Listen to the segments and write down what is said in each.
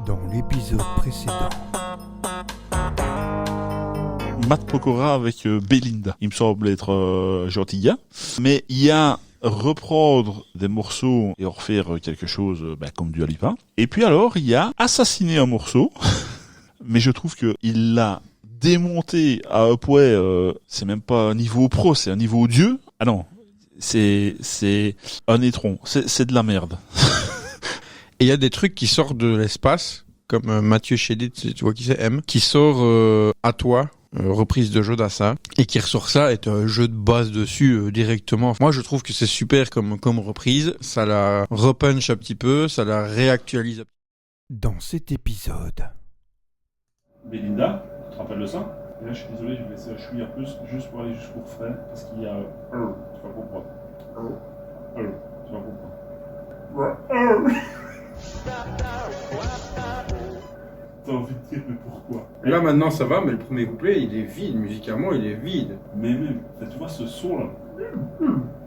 Dans l'épisode précédent. Matt Pokora avec Belinda. Il me semble être gentil gars. Mais il y a reprendre des morceaux et en refaire quelque chose comme Dua Lipa. Et puis alors, il y a assassiner un morceau. Mais je trouve que il l'a démonté à un point, c'est même pas un niveau pro, c'est un niveau dieu. Ah non, c'est un étron. C'est de la merde. Et il y a des trucs qui sortent de l'espace, comme Mathieu Chédid, tu vois qui c'est, M, qui sort à toi, reprise de jeu d'Assa, et qui ressort ça, et un jeu de base dessus directement. Moi, je trouve que c'est super comme reprise, ça la repunch un petit peu, ça la réactualise. Dans cet épisode. Belinda, tu te rappelles de ça? Et là, je suis désolé, je vais laisser chouiller un peu juste pour aller jusqu'au refrain, parce qu'il y a tu vas comprendre. Tu vas comprendre. T'as envie de dire, mais pourquoi? Là, maintenant, ça va, mais le premier couplet, il est vide, musicalement, il est vide. Mais même, tu vois ce son-là?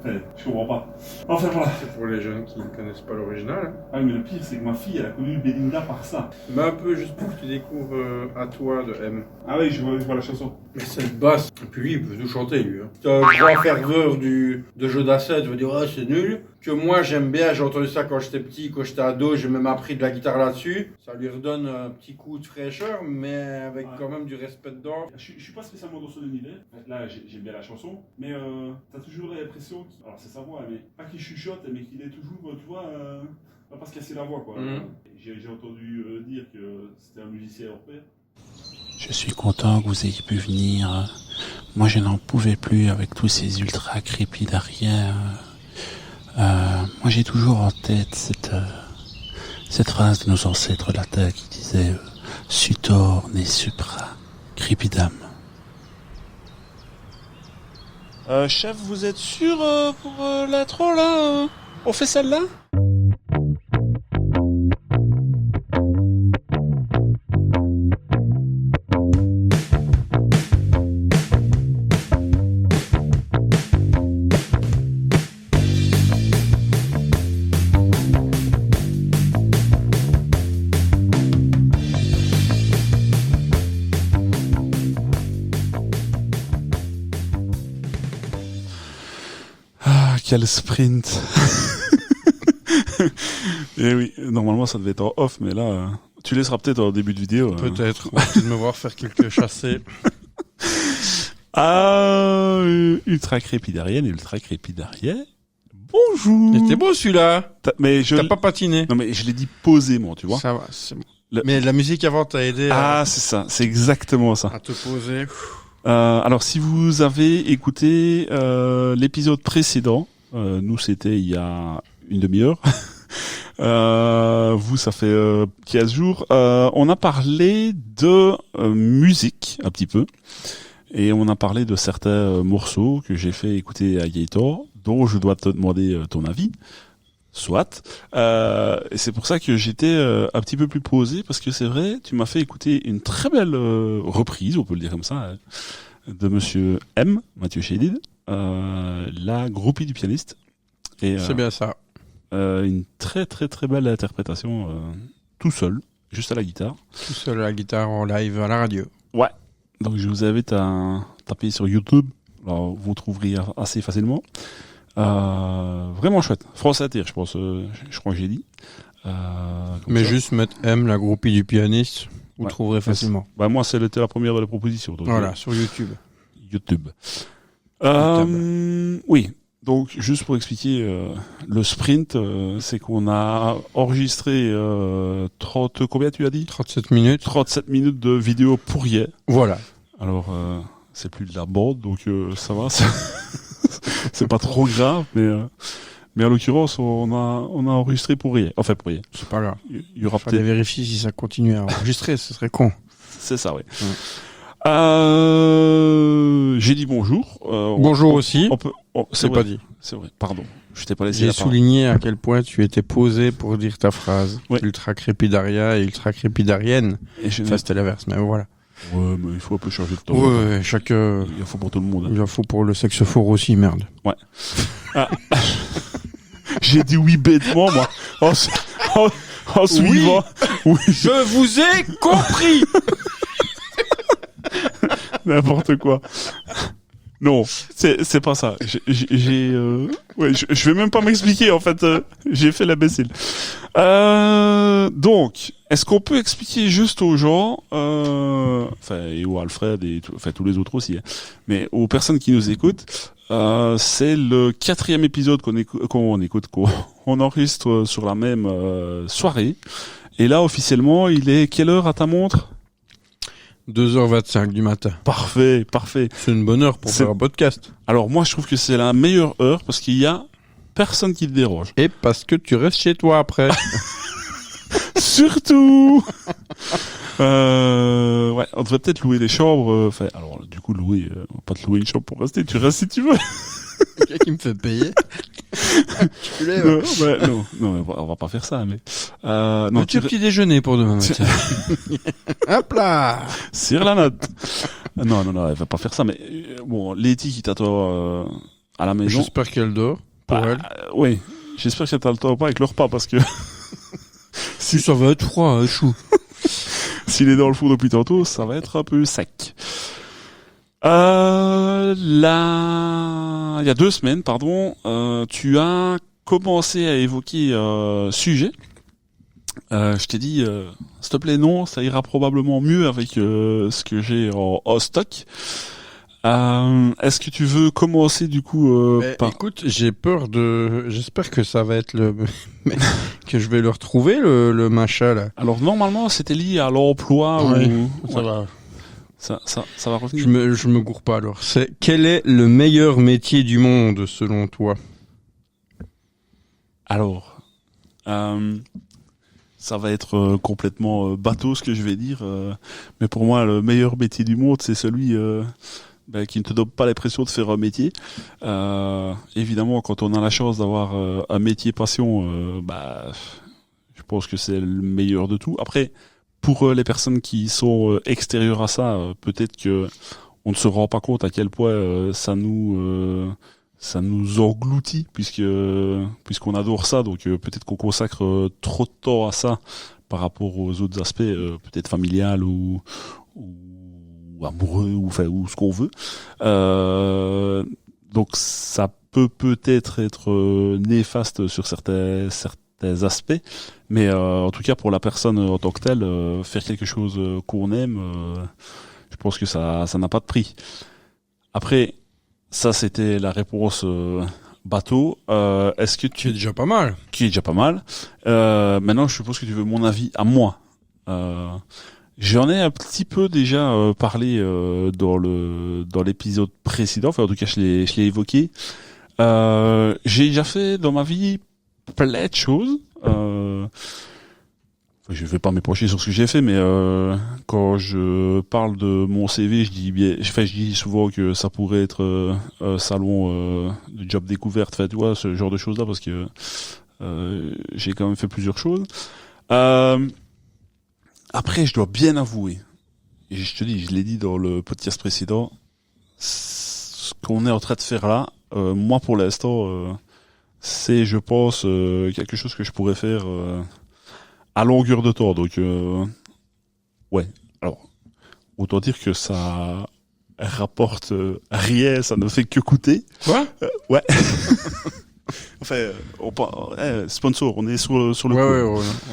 Je comprends pas. Enfin, voilà. C'est pour les jeunes qui ne connaissent pas l'original. Ah, mais le pire, c'est que ma fille, elle a connu Belinda par ça. Mais un peu, juste pour que tu découvres à toi de M. Ah oui, je vois la chanson. Mais cette basse, et puis lui, il peut tout chanter, lui. T'as le grand ferveur de jeu d'asset, tu vas dire, c'est nul. Que moi, j'aime bien, j'ai entendu ça quand j'étais petit, quand j'étais ado, j'ai même appris de la guitare là-dessus. Ça lui redonne un petit coup de fraîcheur, mais avec quand même du respect dedans. Je suis pas spécialement dans son univers. Là, j'aime bien la chanson, mais t'as toujours l'impression alors c'est sa voix, mais pas qu'il chuchote, mais qu'il est toujours, tu vois, pas se casser la voix, quoi. J'ai entendu dire que c'était un musicien hors pair. Je suis content que vous ayez pu venir. Moi, je n'en pouvais plus avec tous ces ultra crépis derrière. Moi, j'ai toujours en tête cette phrase de nos ancêtres latins qui disait Sutor ne supra crepidam. Chef, vous êtes sûr pour l'intro là on fait celle-là? Quel sprint. Et oui, normalement ça devait être en off, mais là, tu laisseras peut-être en début de vidéo. Peut-être, on va peut-être me voir faire quelques chassés. Ultra crépidarienne et ultra crépidarienne. Bonjour. C'était beau celui-là. T'as pas patiné. Non mais je l'ai dit posément, tu vois. Ça va, c'est bon. Mais la musique avant t'a aidé c'est ça, c'est exactement ça. À te poser. Alors si vous avez écouté l'épisode précédent, nous c'était il y a une demi-heure. Vous ça fait 15 jours. On a parlé de musique un petit peu. Et on a parlé de certains morceaux que j'ai fait écouter à Gator, dont je dois te demander ton avis. Soit. Et c'est pour ça que j'étais un petit peu plus posé, parce que c'est vrai, tu m'as fait écouter une très belle reprise, on peut le dire comme ça, de Monsieur M, Mathieu Chédid, la groupie du pianiste. Et, c'est bien ça. Une très très très belle interprétation, tout seul, juste à la guitare. Tout seul à la guitare en live à la radio. Ouais. Donc je vous invite à taper sur YouTube. Alors vous trouverez assez facilement. Vraiment chouette. France Inter, je pense. Je crois que j'ai dit. Mais ça. Juste mettre M, la groupie du pianiste, vous trouverez facilement. Moi, c'était la première de la proposition. Donc, voilà, sur YouTube. YouTube. Oui. Donc, juste pour expliquer, le sprint, c'est qu'on a enregistré 30, combien tu as dit? 37 minutes. 37 minutes de vidéo pour hier. Voilà. Alors, c'est plus de la bande, donc ça va. C'est pas trop grave, mais en l'occurrence, on a enregistré pour rien. Enfin, pour rien. C'est pas grave. Il y aura peut-être vérifier si ça continue à enregistrer, ce serait con. C'est ça, oui. J'ai dit bonjour. Bonjour aussi. C'est pas dit. C'est vrai. Pardon. Je t'ai pas laissé. J'ai souligné à quel point tu étais posé pour dire ta phrase. Ouais. Ultra crépidaria et ultra crépidarienne. Ça, c'était l'inverse, mais voilà. Ouais, mais il faut un peu changer de temps. Ouais, chaque... Il en faut pour tout le monde. Il en faut pour le sexe fort aussi, merde. Ouais. Ah. J'ai dit oui bêtement, moi. En suivant. Oui. Je vous ai compris. N'importe quoi. Non, c'est pas ça. Je vais même pas m'expliquer en fait. J'ai fait l'imbécile. Donc, est-ce qu'on peut expliquer juste aux gens, et aux Alfred et tous les autres aussi, hein, mais aux personnes qui nous écoutent, c'est le 4e épisode qu'on enregistre sur la même soirée. Et là, officiellement, il est quelle heure à ta montre? 2h25 du matin. Parfait. C'est une bonne heure pour faire un podcast. Alors moi, je trouve que c'est la meilleure heure parce qu'il y a personne qui te dérange. Et parce que tu restes chez toi après. Surtout. On devrait peut-être louer des chambres. Alors du coup, on va pas te louer une chambre pour rester. Tu restes si tu veux. Quelqu'un qui me fait payer. Non, on va pas faire ça. Mais petit déjeuner pour demain matin. Hop là. Sur la note. Non, elle va pas faire ça. Mais bon, Letty qui t'attend à la maison. J'espère qu'elle dort. Pour elle. Oui, j'espère qu'elle t'attend pas avec le repas parce que si ça va être froid, chou. S'il est dans le four depuis tantôt, ça va être un peu sec. Il y a 2 semaines, tu as commencé à évoquer sujet. Je t'ai dit, s'il te plaît, non, ça ira probablement mieux avec ce que j'ai en stock. Est-ce que tu veux commencer du coup par... Écoute, j'espère que ça va être que je vais le retrouver le machin là. Alors normalement, c'était lié à l'emploi ou ça va. Ça va revenir. Je me gourre pas alors. Quel est le meilleur métier du monde selon toi? Alors, ça va être complètement bateau ce que je vais dire, mais pour moi le meilleur métier du monde c'est celui qui ne te donne pas l'impression de faire un métier. Évidemment, quand on a la chance d'avoir un métier passion, je pense que c'est le meilleur de tout. Après, pour les personnes qui sont extérieures à ça, peut-être que on ne se rend pas compte à quel point ça nous engloutit puisqu'on adore ça. Donc peut-être qu'on consacre trop de temps à ça par rapport aux autres aspects, peut-être familial ou amoureux ou ce qu'on veut. Donc ça peut-être être néfaste sur certains aspects, mais en tout cas pour la personne en tant que telle, faire quelque chose qu'on aime, je pense que ça n'a pas de prix. Après, ça c'était la réponse bateau. Est-ce que qui est déjà pas mal. Qui est déjà pas mal. Maintenant, je suppose que tu veux mon avis à moi. J'en ai un petit peu déjà parlé dans l'épisode précédent. Enfin, en tout cas, je l'ai évoqué. J'ai déjà fait dans ma vie plein de choses. Je vais pas m'épancher sur ce que j'ai fait, mais quand je parle de mon CV, je dis souvent que ça pourrait être un salon de job découverte, tu vois, ce genre de choses-là, parce que j'ai quand même fait plusieurs choses. Après, je dois bien avouer, et je te dis, je l'ai dit dans le podcast précédent, ce qu'on est en train de faire là, moi pour l'instant, c'est, je pense, quelque chose que je pourrais faire à longueur de temps. Donc, ouais. Alors, autant dire que ça rapporte rien, ça ne fait que coûter. Quoi ouais. Enfin, sponsor, on est sur le coup. Ouais,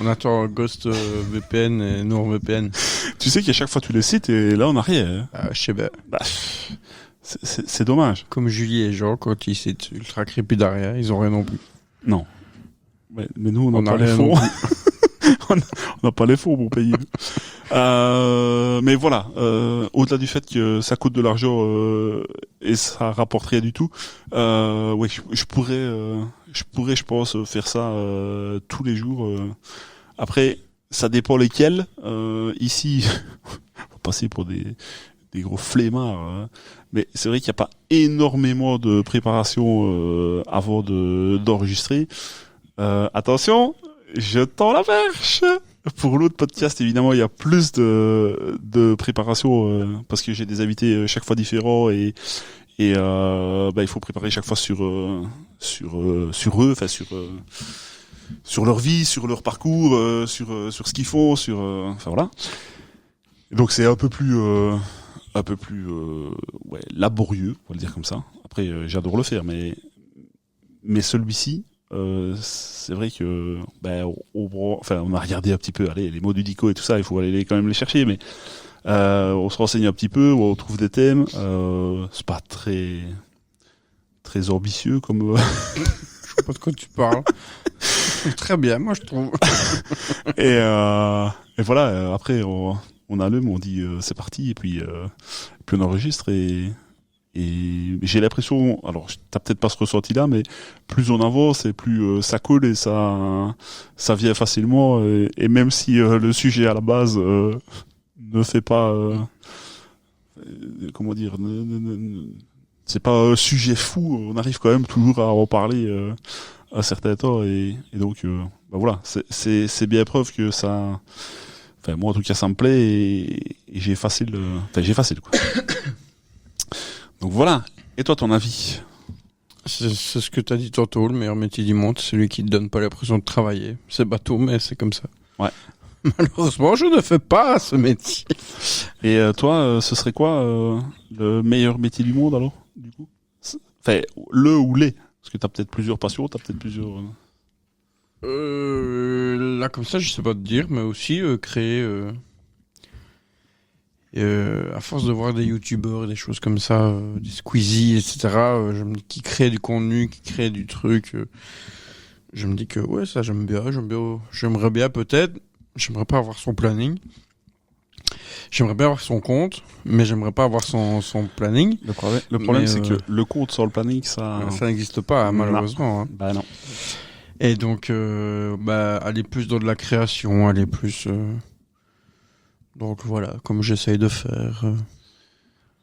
on attend Ghost VPN et NordVPN. Tu sais qu'à chaque fois tu les cites et là on n'a rien. Hein. Je sais bien. C'est dommage. Comme Julie et Jean, quand ils citent Ultra Creepy derrière, ils ont rien non plus. Non. Ouais, mais nous on n'a pas les fonds. On n'a pas les fonds pour payer. Mais voilà, au-delà du fait que ça coûte de l'argent et ça rapporte rien du tout, ouais, je pourrais, je pense, faire ça tous les jours. Après, ça dépend lesquels. Ici, on va passer pour des gros flemmards, hein. Mais c'est vrai qu'il n'y a pas énormément de préparation avant d'enregistrer. Attention, je tends la perche. Pour l'autre podcast, évidemment, il y a plus de préparation parce que j'ai des invités chaque fois différents et il faut préparer chaque fois sur eux, enfin sur leur vie, sur leur parcours, sur ce qu'ils font, enfin voilà. Et donc c'est un peu plus laborieux, on va le dire comme ça. Après j'adore le faire, mais celui-ci, c'est vrai que on a regardé un petit peu, allez, les mots du dico et tout ça, il faut aller quand même les chercher, mais on se renseigne un petit peu, on trouve des thèmes, c'est pas très ambitieux comme Je sais pas de quoi tu parles. Très bien, moi je trouve. et voilà, après on allume, on dit c'est parti, et puis on enregistre, et j'ai l'impression, alors t'as peut-être pas ce ressenti là, mais plus on avance et plus ça coule et ça vient facilement, et même si le sujet à la base ne fait pas comment dire, c'est pas un sujet fou, on arrive quand même toujours à en parler à certains temps, et donc voilà, c'est bien preuve que ça, enfin moi en tout cas ça me plaît, et j'ai facile quoi. Donc voilà. Et toi, ton avis? C'est ce que t'as dit tantôt, le meilleur métier du monde, c'est celui qui te donne pas l'impression de travailler. C'est bateau, mais c'est comme ça. Ouais. Malheureusement, je ne fais pas ce métier. Et toi, ce serait quoi le meilleur métier du monde alors, du coup? Enfin, le ou les? Parce que t'as peut-être plusieurs passions, t'as peut-être plusieurs... Là, comme ça, je sais pas te dire, mais aussi créer... à force de voir des youtubeurs et des choses comme ça, des Squeezie, etc., je me dis qui crée du contenu, qui crée du truc, je me dis que ouais, ça j'aimerais bien peut-être, j'aimerais pas avoir son planning, j'aimerais bien avoir son compte, mais j'aimerais pas avoir son planning. Le problème c'est que le compte sans le planning, ça n'existe pas, hein, malheureusement. Hein. Bah non. Et donc, aller plus dans de la création, aller plus... Donc voilà, comme j'essaye de faire.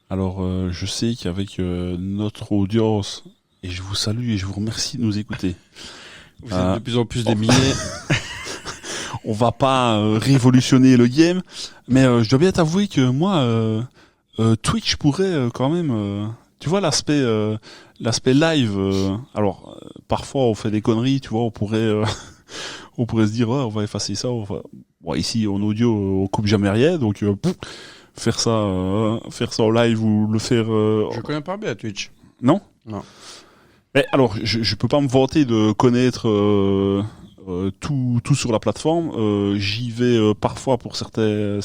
Alors, je sais qu'avec notre audience, et je vous salue et je vous remercie de nous écouter. Vous êtes de plus en plus des milliers. On va pas révolutionner le game, mais je dois bien t'avouer que moi, Twitch pourrait quand même... tu vois, l'aspect live... alors, parfois on fait des conneries, tu vois, on pourrait se dire, on va effacer ça, Bon, ici en audio on coupe jamais rien, donc faire ça en live ou le faire Je connais pas bien Twitch. Non. Mais alors je peux pas me vanter de connaître tout sur la plateforme. J'y vais parfois pour certains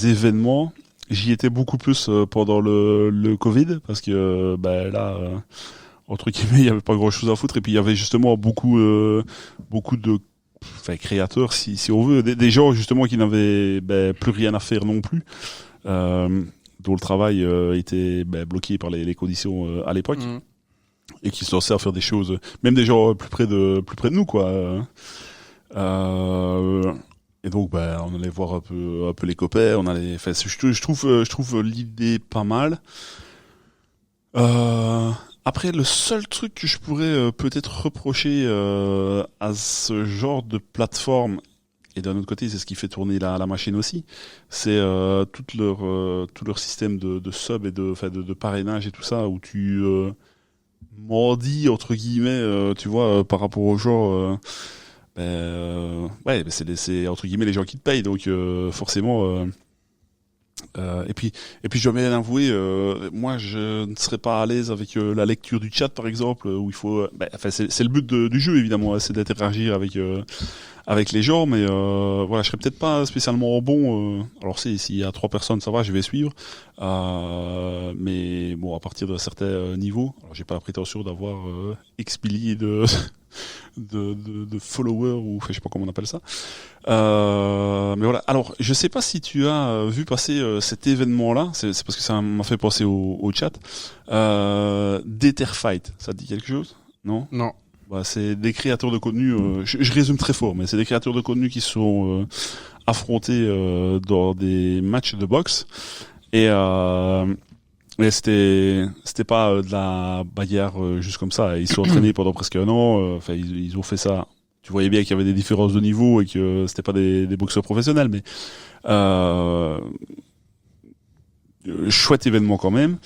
événements. J'y étais beaucoup plus pendant le Covid, parce que là entre guillemets il y avait pas grand chose à foutre, et puis il y avait justement beaucoup de créateurs, si on veut, des gens justement qui n'avaient plus rien à faire non plus, dont le travail était bloqué par les conditions à l'époque, et qui se lançaient à faire des choses, même des gens plus près de nous, quoi. Et donc on allait voir un peu les copains, je trouve l'idée pas mal. Après, le seul truc que je pourrais peut-être reprocher à ce genre de plateforme, et d'un autre côté, c'est ce qui fait tourner la machine aussi, c'est tout leur système de sub et de parrainage et tout ça, où tu mendis entre guillemets, tu vois, par rapport aux gens. C'est entre guillemets les gens qui te payent, donc forcément. Et puis je dois bien avouer, moi je ne serais pas à l'aise avec la lecture du chat, par exemple, où il faut, c'est le but du jeu évidemment, c'est d'interagir avec les gens, mais voilà, je serais peut-être pas spécialement bon. Alors s'il y a 3 personnes, ça va, je vais suivre, mais bon, à partir d'un certain niveau, alors j'ai pas la prétention d'avoir expédié de followers, ou je sais pas comment on appelle ça, mais voilà. Alors je sais pas si tu as vu passer cet événement là, c'est parce que ça m'a fait penser au chat, Detterfight, ça te dit quelque chose? Non. C'est des créateurs de contenu, je résume très fort, mais c'est des créateurs de contenu qui se sont affrontés dans des matchs de boxe, et c'était pas de la bagarre juste comme ça. Ils se sont entraînés pendant presque un an. Ils ont fait ça. Tu voyais bien qu'il y avait des différences de niveau et que c'était pas des boxeurs professionnels, mais chouette événement quand même.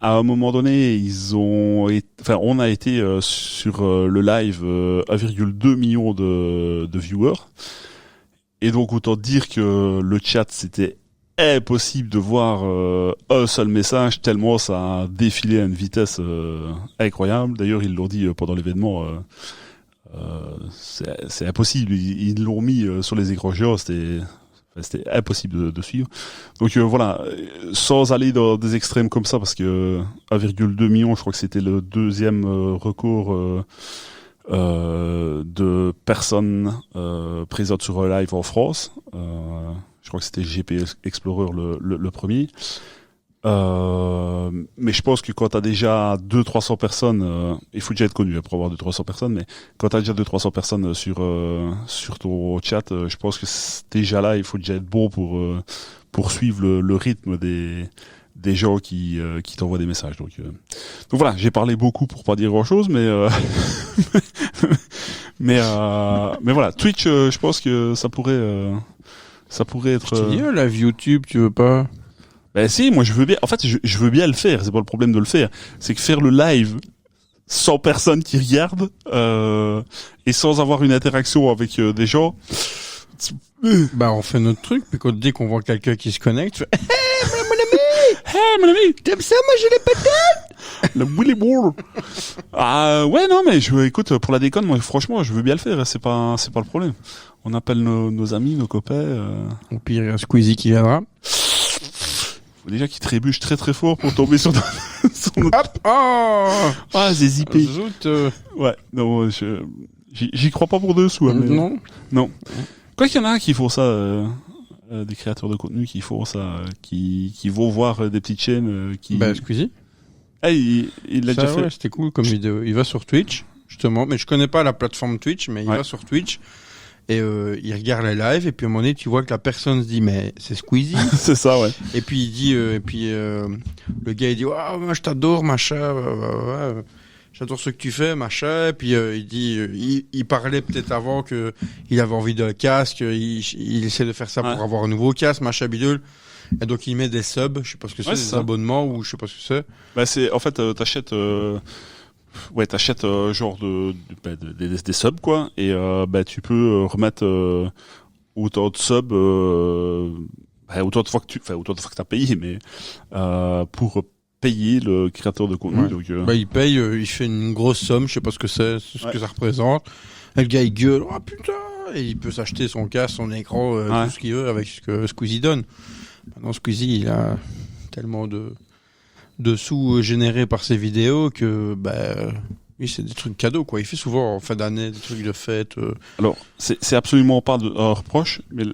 à un moment donné, on a été sur le live 1,2 million de viewers. Et donc autant dire que le chat c'était impossible de voir un seul message tellement ça a défilé à une vitesse incroyable. D'ailleurs, ils l'ont dit pendant l'événement. C'est impossible. Ils l'ont mis sur les écrans géants. C'était impossible de suivre. Donc voilà, sans aller dans des extrêmes comme ça, parce que 1,2 million, je crois que c'était le deuxième record de personnes présentes sur un live en France. Je crois que c'était GP Explorer le premier. Mais je pense que quand t'as déjà 200-300 personnes, il faut déjà être connu pour avoir 200-300 personnes, mais quand t'as déjà 200-300 personnes sur ton chat, je pense que déjà là, il faut déjà être bon pour suivre le rythme des gens qui t'envoient des messages. Donc voilà, j'ai parlé beaucoup pour pas dire grand chose, mais mais voilà, Twitch, je pense que ça pourrait être. Je te dis, live YouTube, tu veux pas? Ben si, moi je veux bien. En fait, je veux bien le faire. C'est pas le problème de le faire. C'est que faire le live sans personne qui regarde et sans avoir une interaction avec des gens. Bah on fait notre truc. Puis dès qu'on voit quelqu'un qui se connecte, tu fais Hey mon ami, t'aimes ça? Moi j'ai les patates. le Willy Boar. Ouais non mais écoute, pour la déconne, moi franchement je veux bien le faire. C'est pas le problème. On appelle nos amis, nos copains. Au pire, il y a Squeezie qui viendra. Faut déjà qu'il trébuche très très fort pour tomber sur notre... Hop! Oh! Ah, c'est zippé. Zout, Ouais, non, j'y crois pas pour deux sous. Mais... Non. Quoi qu'il y en a qui font ça, des créateurs de contenu qui font ça, qui vont voir des petites chaînes qui... Bah, Squeezie. Ah, il l'a déjà fait. Ouais, c'était cool comme vidéo. Il va sur Twitch, justement, mais je connais pas la plateforme Twitch, mais il va sur Twitch. Et il regarde les lives et puis à un moment donné tu vois que la personne se dit mais c'est Squeezie. C'est ça, ouais. Et puis il dit le gars il dit waouh moi je t'adore machin, j'adore ce que tu fais machin. Et puis il dit il parlait peut-être avant que il avait envie d'un casque, il essaie de faire ça pour avoir un nouveau casque machin bidule. Et donc il met des subs, je sais pas ce que c'est, des abonnements ou je sais pas ce que c'est. Bah c'est en fait t'achètes genre des subs quoi, et bah tu peux remettre autant de subs autant de fois que t'as payé, mais pour payer le créateur de contenu. Donc bah il paye, il fait une grosse somme, je sais pas ce que c'est, ce que ça représente. Et le gars il gueule, oh putain, et il peut s'acheter son casque, son écran, tout ce qu'il veut avec ce que Squeezie donne. Maintenant Squeezie il a tellement de sous générés par ses vidéos que oui c'est des trucs cadeaux quoi. Il fait souvent en fin d'année des trucs de fête. Alors c'est absolument pas un reproche, mais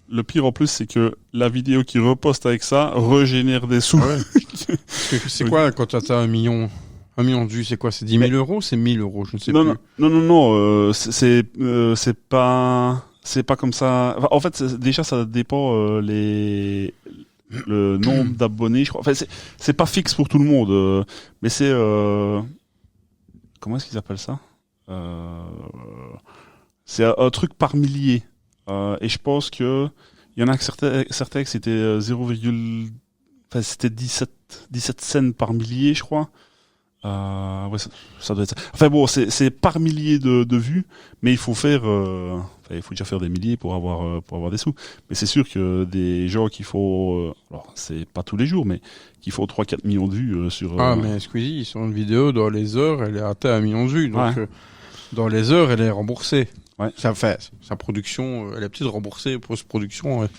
le pire en plus c'est que la vidéo qu'il reposte avec ça régénère des sous. Ouais. C'est quoi quand t'as 1 million de vues, c'est quoi, c'est 10 000 euros, c'est 1 000 euros, je ne sais plus. Non, c'est pas comme ça. Enfin, en fait, déjà, ça dépend le nombre d'abonnés, je crois. Enfin, c'est pas fixe pour tout le monde, mais c'est comment est-ce qu'ils appellent ça? C'est un truc par millier. Et je pense que il y en a que certains que c'était c'était 17 cents par millier, je crois. Ouais, ça doit être ça. Enfin bon, c'est par millier de vues, mais il faut faire, il faut déjà faire des milliers pour avoir des sous. Mais c'est sûr que des gens qui font, alors c'est pas tous les jours, mais qui font 3-4 millions de vues sur. Mais Squeezie, sur une vidéo, dans les heures, elle est atteinte à 1 million de vues, donc dans les heures, elle est remboursée. Ouais. Ça fait sa production, elle est peut-être remboursée, post-production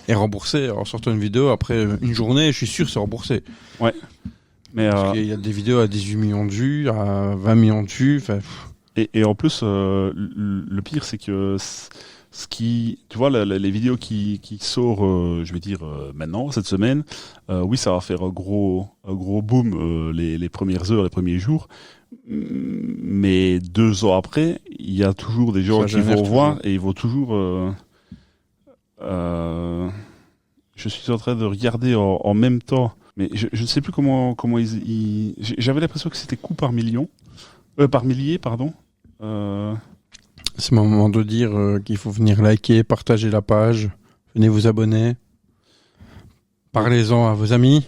est remboursée en sortant une vidéo après une journée, je suis sûr c'est remboursé. Ouais. Mais parce qu'il y a des vidéos à 18 millions de vues, à 20 millions de vues. Et en plus, le pire, c'est que tu vois, les vidéos qui sortent, je vais dire maintenant, cette semaine, oui, ça va faire un gros boom les premières heures, les premiers jours. Mais 2 ans après, il y a toujours des gens qui vont voir et ils vont toujours. Je suis en train de regarder en même temps. Mais je ne sais plus comment j'avais l'impression que c'était coup par million, par millier, pardon. C'est le moment de dire qu'il faut venir liker, partager la page, venez vous abonner, parlez-en à vos amis.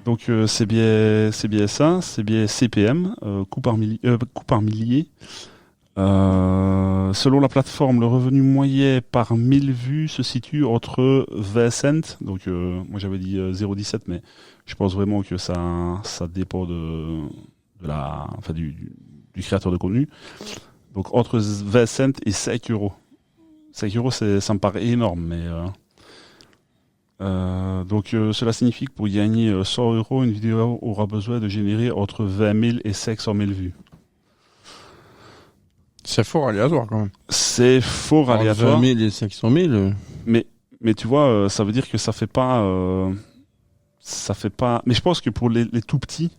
Donc c'est bien ça, c'est bien CPM, coût par millier. Selon la plateforme, le revenu moyen par 1000 vues se situe entre 20 cents. Donc moi j'avais dit 0,17, mais je pense vraiment que ça dépend du créateur de contenu. Donc entre 20 cents et 5 euros. 5 euros, ça me paraît énorme, mais donc cela signifie que pour gagner 100 euros, une vidéo aura besoin de générer entre 20 000 et 500 000 vues. C'est fort aléatoire quand même. C'est fort aléatoire. 20 000 et 500 000. Mais tu vois, ça veut dire que ça fait pas. Mais je pense que pour les tout petits,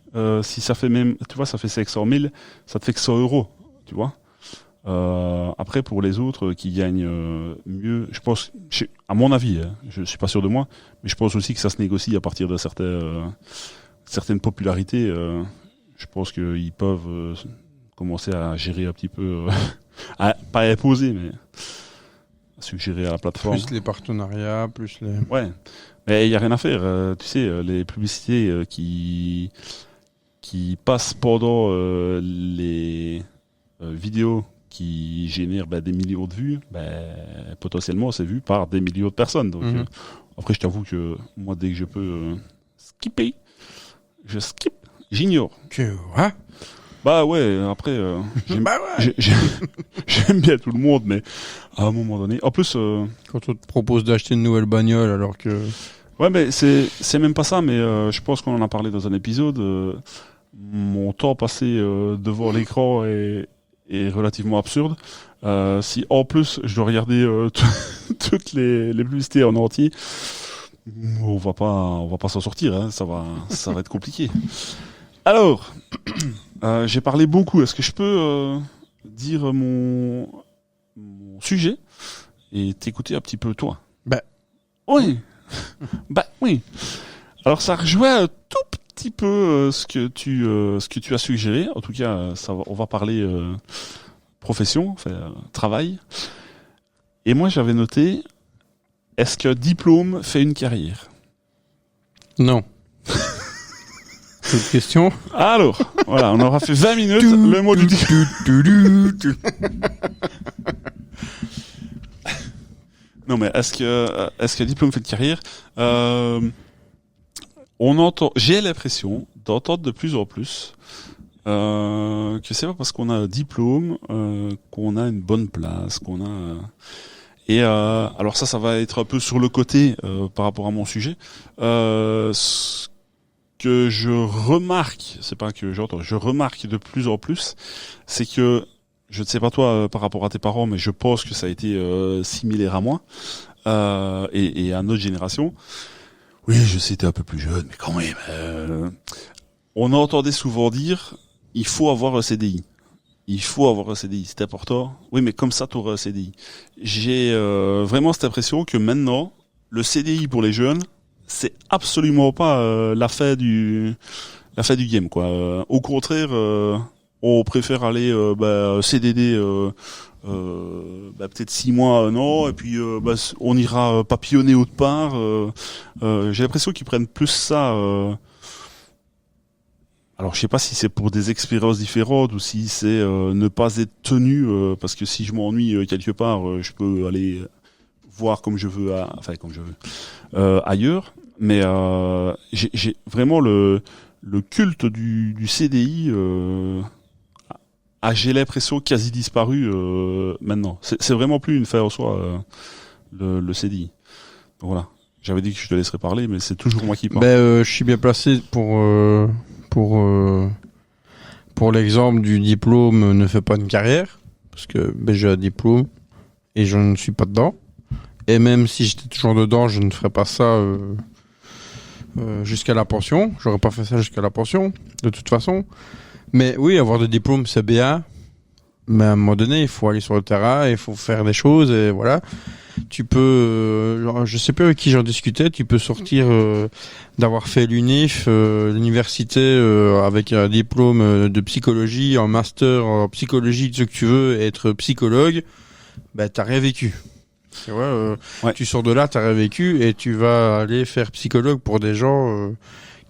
si ça fait même, tu vois, ça fait 500 000, ça te fait que 100 euros, tu vois. Après, pour les autres qui gagnent mieux, je pense, à mon avis, je suis pas sûr de moi, mais je pense aussi que ça se négocie à partir de certaines popularités. Je pense qu'ils peuvent commencer à gérer un petit peu, pas imposer, mais à suggérer à la plateforme. Plus les partenariats, plus les... Ouais, mais il y a rien à faire. Tu sais, les publicités qui passent pendant les vidéos qui génèrent des millions de vues, potentiellement c'est vu par des millions de personnes. Donc après, je t'avoue que moi, dès que je peux skipper, je skip, j'ignore. Que ouais. Bah ouais, après, j'aime bien tout le monde, mais à un moment donné, en plus, quand on te propose d'acheter une nouvelle bagnole, alors que... Ouais, mais c'est même pas ça, mais je pense qu'on en a parlé dans un épisode. Mon temps passé devant l'écran est relativement absurde. Si en plus je dois regarder toutes les publicités en entier, on va pas s'en sortir, hein, ça va être compliqué. Alors, j'ai parlé beaucoup. Est-ce que je peux dire mon sujet et t'écouter un petit peu toi? Oui. Oui. Alors ça rejoint un tout petit peu ce que tu as suggéré. En tout cas, on va parler profession, travail. Et moi, j'avais noté, est-ce qu'un diplôme fait une carrière? Non. Autre question? Alors, voilà, on aura fait 20 minutes, le mot du diplôme. Non, mais est-ce que diplôme fait une carrière? J'ai l'impression d'entendre de plus en plus que c'est pas parce qu'on a un diplôme qu'on a une bonne place, qu'on a. Et alors ça va être un peu sur le côté par rapport à mon sujet. Ce que je remarque, c'est pas que j'entends, je remarque de plus en plus, c'est que je ne sais pas toi par rapport à tes parents, mais je pense que ça a été similaire à moi et à notre génération. Oui, je sais, t'es un peu plus jeune, mais quand même. On entendait souvent dire, il faut avoir un CDI. Il faut avoir un CDI, c'est important. Oui, mais comme ça, t'auras un CDI. J'ai vraiment cette impression que maintenant, le CDI pour les jeunes, c'est absolument pas la fin du game, quoi. Au contraire, on préfère aller CDD peut-être 6 mois, 1 an, et puis on ira papillonner autre part. J'ai l'impression qu'ils prennent plus ça. Alors je sais pas si c'est pour des expériences différentes ou si c'est ne pas être tenu, parce que si je m'ennuie quelque part, je peux aller voir comme je veux, ailleurs. Mais j'ai vraiment le culte du CDI. J'ai l'impression quasi disparu maintenant. C'est vraiment plus une fin en soi, le CDI. Donc voilà. J'avais dit que je te laisserais parler, mais c'est toujours moi qui parle. Je suis bien placé pour l'exemple du diplôme ne fait pas une carrière, parce que j'ai un diplôme et je ne suis pas dedans. Et même si j'étais toujours dedans, je ne ferais pas ça jusqu'à la pension. J'aurais pas fait ça jusqu'à la pension, de toute façon. Mais oui, avoir des diplômes, c'est bien. Mais à un moment donné, il faut aller sur le terrain, il faut faire des choses, et voilà. Tu peux, je sais plus avec qui j'en discutais, tu peux sortir d'avoir fait l'UNIF, l'université, avec un diplôme de psychologie, un master en psychologie, ce que tu veux, et être psychologue, t'as rien vécu. Tu vois, ouais. Tu sors de là, t'as rien vécu, et tu vas aller faire psychologue pour des gens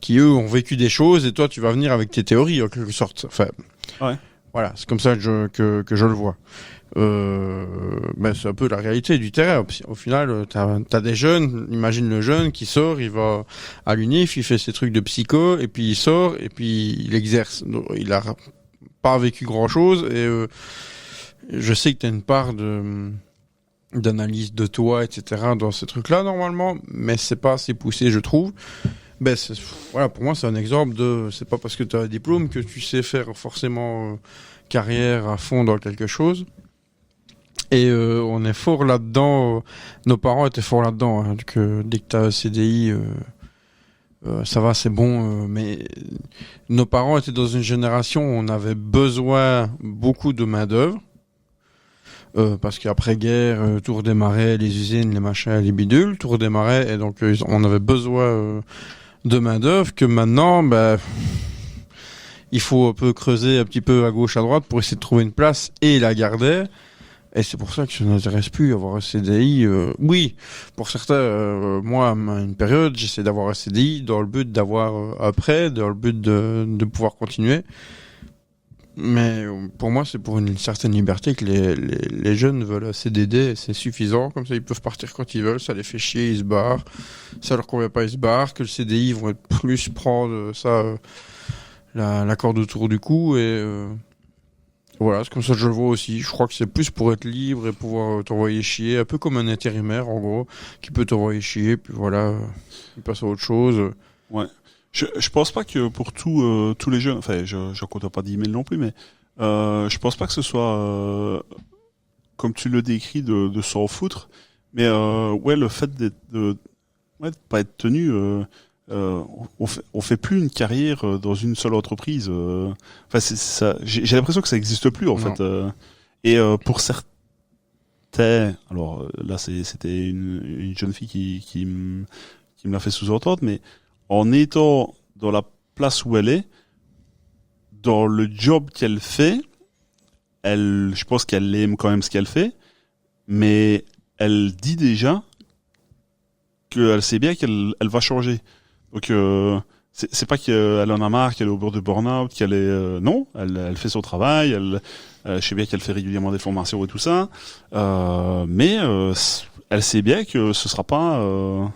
qui eux ont vécu des choses et toi tu vas venir avec tes théories en quelque sorte. Enfin, Ouais. voilà, c'est comme ça que je le vois. Ben c'est un peu la réalité du terrain. Au final, t'as des jeunes. Imagine le jeune qui sort, il va à l'UNIF, il fait ses trucs de psycho et puis il sort et puis il exerce. Donc, il a pas vécu grand chose et je sais que t'as une part d'analyse de toi, etc. dans ces trucs-là normalement, mais c'est pas assez poussé, je trouve. Ben voilà, pour moi c'est un exemple de, c'est pas parce que tu as un diplôme que tu sais faire forcément carrière à fond dans quelque chose. Et on est fort là-dedans. Nos parents étaient forts là-dedans. Hein, que dès que t'as un CDI, ça va, c'est bon. Mais nos parents étaient dans une génération où on avait besoin beaucoup de main d'œuvre. Parce qu'après-guerre, tout redémarrait, les usines, les machins, les bidules, tout redémarrait, et donc on avait besoin de main-d'œuvre que maintenant, il faut un peu creuser un petit peu à gauche, à droite pour essayer de trouver une place et la garder. Et c'est pour ça que ça ne m'intéresse plus avoir un CDI. Oui, pour certains, moi, à une période, j'essaie d'avoir un CDI dans le but d'avoir un prêt, dans le but de pouvoir continuer. Mais pour moi, c'est pour une certaine liberté que les jeunes veulent un CDD, et c'est suffisant. Comme ça, ils peuvent partir quand ils veulent. Ça les fait chier, ils se barrent. Ça leur convient pas, ils se barrent. Que le CDI, ils vont être plus prendre ça, la corde autour du cou. Et voilà, c'est comme ça que je le vois aussi. Je crois que c'est plus pour être libre et pouvoir t'envoyer chier. Un peu comme un intérimaire, en gros, qui peut t'envoyer chier. Puis voilà, il passe à autre chose. Ouais. Je pense pas que pour tous les jeunes, enfin, j'en compte pas 10 000 non plus, mais je pense pas que ce soit comme tu le décris de s'en foutre, mais ouais, le fait de pas être tenu, on fait plus une carrière dans une seule entreprise. Enfin, c'est ça. J'ai l'impression que ça existe plus en Non. fait. Et pour certains, alors là, c'était une jeune fille qui me l'a fait sous-entendre, mais en étant dans la place où elle est, dans le job qu'elle fait, je pense qu'elle aime quand même ce qu'elle fait, mais elle dit déjà qu'elle sait bien qu'elle va changer. Donc c'est pas qu'elle en a marre, qu'elle est au bord de burn-out, qu'elle est non, elle fait son travail, je sais bien qu'elle fait régulièrement des formations et tout ça, mais elle sait bien que ce sera pas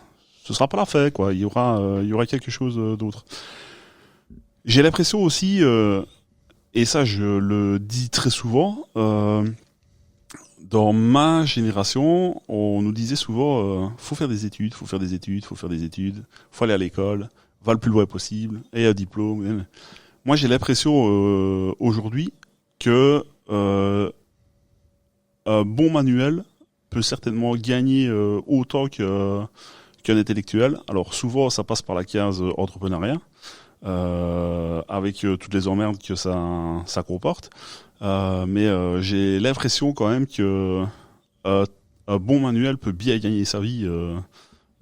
la fin, quoi. Il y aura quelque chose d'autre. J'ai l'impression aussi, et ça je le dis très souvent, dans ma génération, on nous disait souvent, faut faire des études, faut aller à l'école, va le plus loin possible, et un diplôme. Moi j'ai l'impression aujourd'hui que un bon manuel peut certainement gagner autant qu'un intellectuel. Alors souvent ça passe par la case entrepreneuriat, avec toutes les emmerdes que ça comporte, mais j'ai l'impression quand même que un bon manuel peut bien gagner sa vie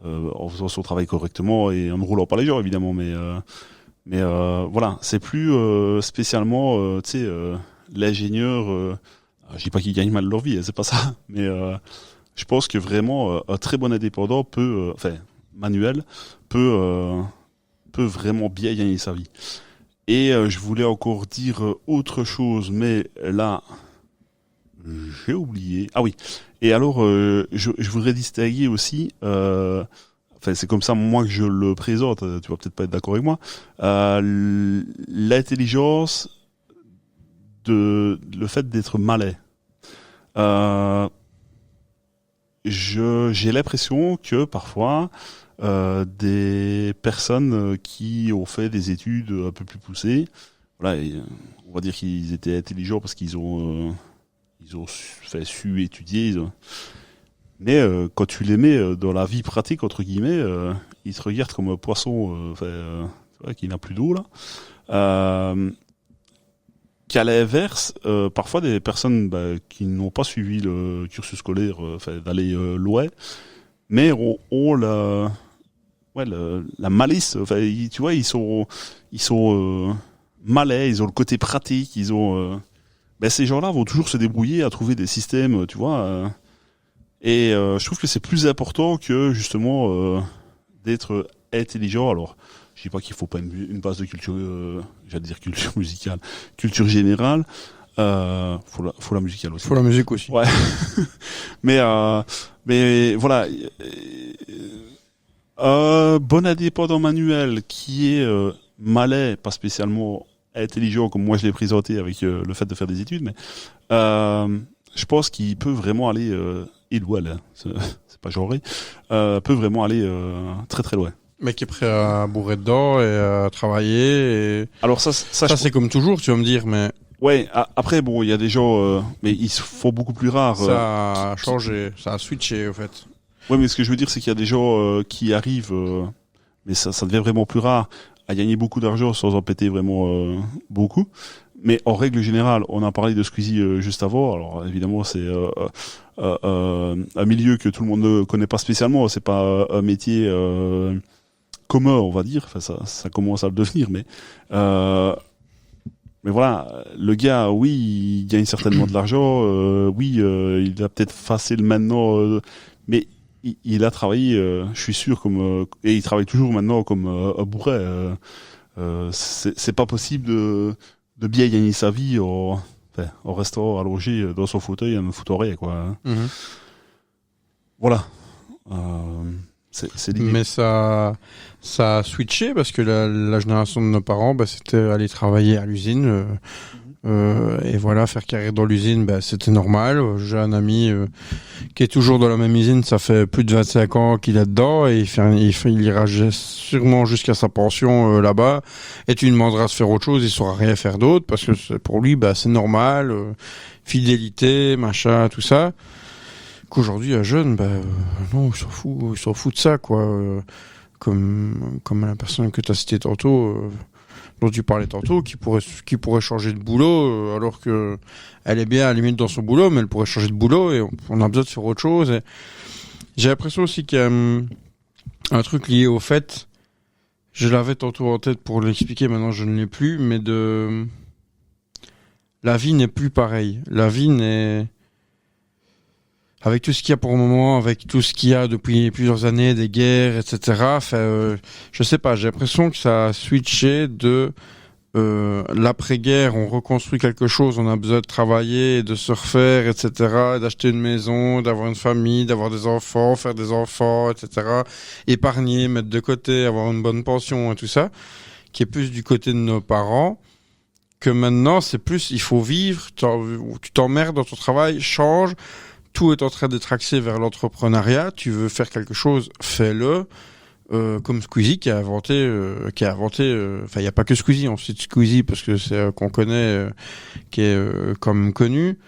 en faisant son travail correctement et en ne roulant pas les gens évidemment, mais voilà, c'est plus spécialement tu sais l'ingénieur, je dis pas qu'ils gagnent mal leur vie, c'est pas ça, mais je pense que vraiment un très bon indépendant manuel peut vraiment bien gagner sa vie. Et je voulais encore dire autre chose, mais là j'ai oublié. Ah oui. Et alors je voudrais distinguer aussi, c'est comme ça moi que je le présente, tu vas peut-être pas être d'accord avec moi, l'intelligence le fait d'être malais. J'ai l'impression que parfois des personnes qui ont fait des études un peu plus poussées, voilà, on va dire qu'ils étaient intelligents parce qu'ils ont su étudier, mais quand tu les mets dans la vie pratique entre guillemets, ils te regardent comme un poisson qui n'a plus d'eau là. Qu'à l'inverse, parfois des personnes qui n'ont pas suivi le cursus scolaire, d'aller loin, mais ont la malice. Tu vois, ils sont malais, ils ont le côté pratique, ces gens-là vont toujours se débrouiller à trouver des systèmes, tu vois. Et je trouve que c'est plus important que justement d'être intelligent. Alors, je Je dis pas qu'il faut pas une base de culture, j'allais dire culture musicale, culture générale. Faut la musicale aussi. Faut la musique aussi. Ouais. mais voilà. Bon indépendant manuel qui est malais, pas spécialement intelligent comme moi je l'ai présenté avec le fait de faire des études, mais je pense qu'il peut vraiment aller et loin là. C'est pas genré. Peut vraiment aller très très loin. Mais qui est prêt à bourrer dedans et à travailler. Et... Alors ça c'est comme toujours, tu vas me dire, mais. Ouais. Après, bon, il y a des gens, mais ils se font beaucoup plus rares. Ça a changé, ça a switché, au fait. Ouais, mais ce que je veux dire, c'est qu'il y a des gens qui arrivent, mais ça devient vraiment plus rare, à gagner beaucoup d'argent sans en péter vraiment beaucoup. Mais en règle générale, on a parlé de Squeezie juste avant. Alors évidemment, c'est un milieu que tout le monde ne connaît pas spécialement. C'est pas un métier commun, on va dire. Enfin, ça commence à le devenir, mais voilà, le gars, oui, il gagne certainement de l'argent. Oui, il a peut-être facile maintenant, mais il a travaillé, je suis sûr, et il travaille toujours maintenant comme un bourret. C'est pas possible de bien gagner sa vie en restant allongé dans son fauteuil à ne foutre rien, quoi. Mm-hmm. Voilà. C'est l'idée. Mais ça a switché parce que la génération de nos parents, c'était aller travailler à l'usine. Et voilà, faire carrière dans l'usine, c'était normal. J'ai un ami qui est toujours dans la même usine, ça fait plus de 25 ans qu'il est dedans, et il ira sûrement jusqu'à sa pension là-bas. Et tu lui demanderas de faire autre chose, il saura rien faire d'autre, parce que pour lui, c'est normal, fidélité, machin, tout ça. Qu'aujourd'hui, un jeune, non, il s'en fout de ça, quoi. Comme la personne que tu as citée tantôt, dont tu parlais tantôt, qui pourrait changer de boulot, alors que elle est bien à la limite dans son boulot, mais elle pourrait changer de boulot, et on a besoin de faire autre chose. Et j'ai l'impression aussi qu'il y a un truc lié au fait, je l'avais tantôt en tête pour l'expliquer, maintenant je ne l'ai plus, mais la vie n'est plus pareille. La vie n'est... Avec tout ce qu'il y a pour le moment, avec tout ce qu'il y a depuis plusieurs années, des guerres, etc. Je sais pas, j'ai l'impression que ça a switché de l'après-guerre, on reconstruit quelque chose, on a besoin de travailler, de se refaire, etc., d'acheter une maison, d'avoir une famille, d'avoir des enfants, faire des enfants, etc., épargner, mettre de côté, avoir une bonne pension et tout ça, qui est plus du côté de nos parents, que maintenant, c'est plus, il faut vivre, tu t'emmerdes dans ton travail, change. Tout est en train d'être axé vers l'entrepreneuriat. Tu veux faire quelque chose, fais-le. Comme Squeezie qui a inventé. Enfin, il y a pas que Squeezie. On cite Squeezie parce que c'est qu'on connaît, qui est comme connu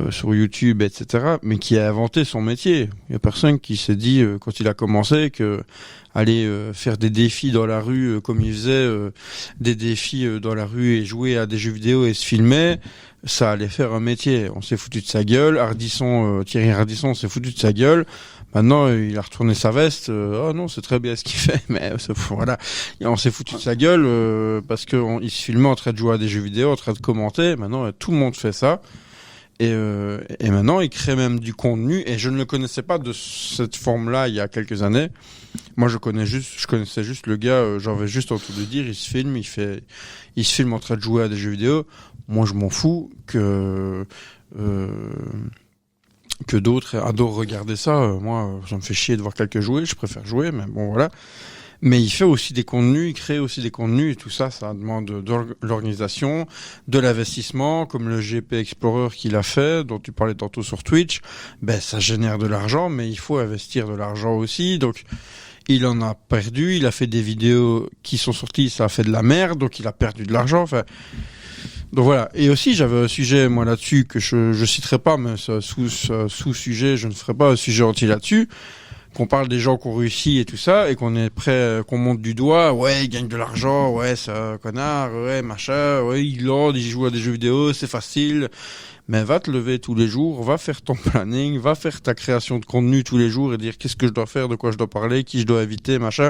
sur YouTube, etc. Mais qui a inventé son métier. Il y a personne qui s'est dit quand il a commencé que aller faire des défis dans la rue, comme il faisait des défis dans la rue et jouer à des jeux vidéo et se filmer, ça allait faire un métier. On s'est foutu de sa gueule. Thierry Ardisson s'est foutu de sa gueule. Maintenant, il a retourné sa veste. Oh non, c'est très bien ce qu'il fait, mais voilà. On s'est foutu de sa gueule parce que il se filmait en train de jouer à des jeux vidéo, en train de commenter. Maintenant, tout le monde fait ça. Et maintenant, il crée même du contenu. Et je ne le connaissais pas de cette forme-là il y a quelques années. Moi, je connaissais juste le gars. J'avais juste entendu dire, il se filme en train de jouer à des jeux vidéo. Moi, je m'en fous que d'autres adorent regarder ça. Moi, ça me fait chier de voir quelqu'un jouer. Je préfère jouer, mais bon, voilà. Mais il fait aussi des contenus, il crée aussi des contenus, et tout ça, ça demande de l'organisation, de l'investissement, comme le GP Explorer qu'il a fait, dont tu parlais tantôt sur Twitch. Ça génère de l'argent, mais il faut investir de l'argent aussi. Donc, il en a perdu. Il a fait des vidéos qui sont sorties, ça a fait de la merde, donc il a perdu de l'argent. Enfin, donc voilà. Et aussi, j'avais un sujet, moi, là-dessus, que je citerai pas, mais sous-sujet, je ne ferai pas un sujet entier là-dessus. Qu'on parle des gens qui ont réussi et tout ça, et qu'on est prêt, qu'on monte du doigt, ouais, il gagne de l'argent, ouais, c'est un connard, ouais, machin, ouais, il joue à des jeux vidéo, c'est facile. Mais va te lever tous les jours, va faire ton planning, va faire ta création de contenu tous les jours et dire qu'est-ce que je dois faire, de quoi je dois parler, qui je dois éviter, machin.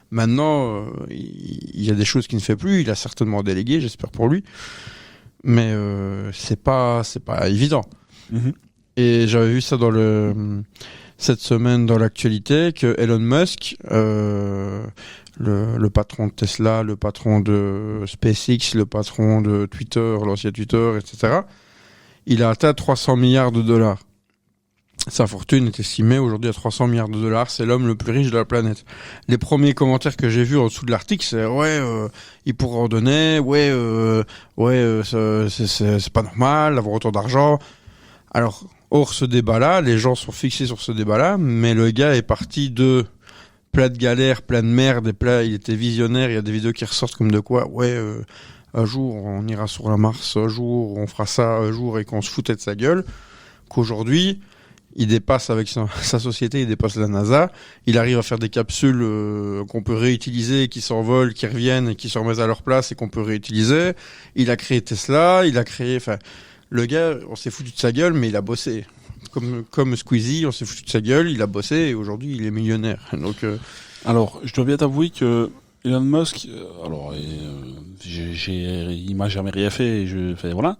Maintenant, il y a des choses qu'il ne fait plus, il a certainement délégué, j'espère pour lui. Mais c'est pas évident. Mm-hmm. Et j'avais vu ça cette semaine dans l'actualité que Elon Musk, le patron de Tesla, le patron de SpaceX, le patron de Twitter, l'ancien Twitter, etc., il a atteint 300 milliards de dollars. Sa fortune est estimée aujourd'hui à 300 milliards de dollars. C'est l'homme le plus riche de la planète. Les premiers commentaires que j'ai vus en dessous de l'article, c'est il pourrait en donner, c'est pas normal d'avoir autant d'argent. Alors, hors ce débat-là, les gens sont fixés sur ce débat-là, mais le gars est parti de plein de galères, plein de merde, il était visionnaire. Il y a des vidéos qui ressortent comme de quoi, un jour on ira sur la Mars, un jour on fera ça, un jour, et qu'on se foutait de sa gueule. Qu'aujourd'hui, il dépasse avec sa société, il dépasse la NASA. Il arrive à faire des capsules qu'on peut réutiliser, qui s'envolent, qui reviennent et qui se remettent à leur place et qu'on peut réutiliser. Il a créé Tesla, le gars, on s'est foutu de sa gueule, mais il a bossé. Comme Squeezie, on s'est foutu de sa gueule, il a bossé et aujourd'hui il est millionnaire. Donc, Alors, je dois bien t'avouer que Elon Musk, il m'a jamais rien fait. Voilà.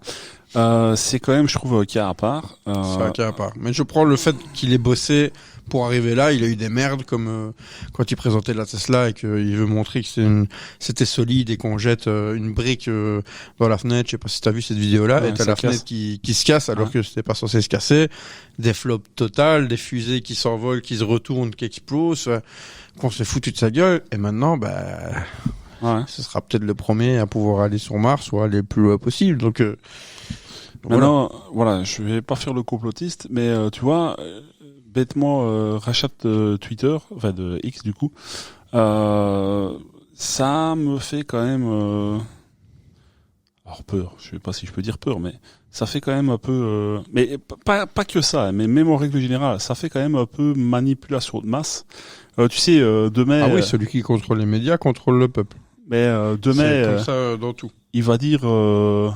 C'est quand même, je trouve, un cas à part. c'est un cas à part. Mais je prends le fait qu'il ait bossé pour arriver là. Il a eu des merdes comme quand il présentait la Tesla et qu'il veut montrer que c'était solide et qu'on jette une brique dans la fenêtre. Je sais pas si t'as vu cette vidéo-là. Ouais, et t'as la fenêtre qui se casse alors que c'était pas censé se casser. Des flops totales, des fusées qui s'envolent, qui se retournent, qui explosent. Qu'on s'est foutu de sa gueule. Et maintenant, ce sera peut-être le premier à pouvoir aller sur Mars ou aller le plus loin possible. Donc maintenant, voilà, je vais pas faire le complotiste, mais tu vois, bêtement, rachat de Twitter, enfin de X du coup, ça me fait quand même, alors peur. Je sais pas si je peux dire peur, mais ça fait quand même un peu, mais pas que ça, mais même en règle générale, ça fait quand même un peu manipulation de masse. Tu sais, demain. Ah oui, celui qui contrôle les médias contrôle le peuple. Mais demain, c'est comme ça dans tout. Il va dire, je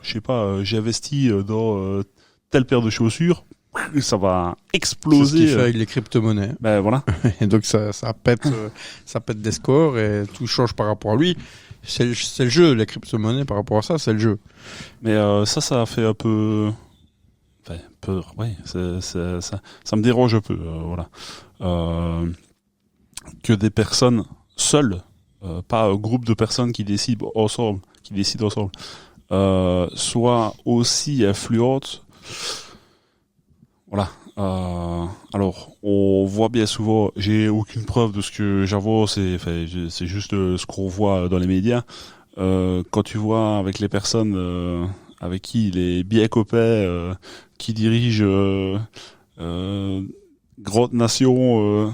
sais pas, j'ai investi dans telle paire de chaussures, ça va exploser. C'est ce qu'il fait avec les crypto-monnaies. Ben voilà. Et donc ça pète des scores et tout change par rapport à lui. C'est le jeu, les crypto-monnaies par rapport à ça, c'est le jeu. Mais ça fait un peu, peur. Ouais, ça me dérange un peu, voilà. Que des personnes seules, pas un groupe de personnes qui décident ensemble, soient aussi influentes. Voilà. Alors, on voit bien souvent, j'ai aucune preuve de ce que j'avance, c'est juste ce qu'on voit dans les médias. Quand tu vois avec les personnes avec qui il est bien copain, qui dirigent grande nation,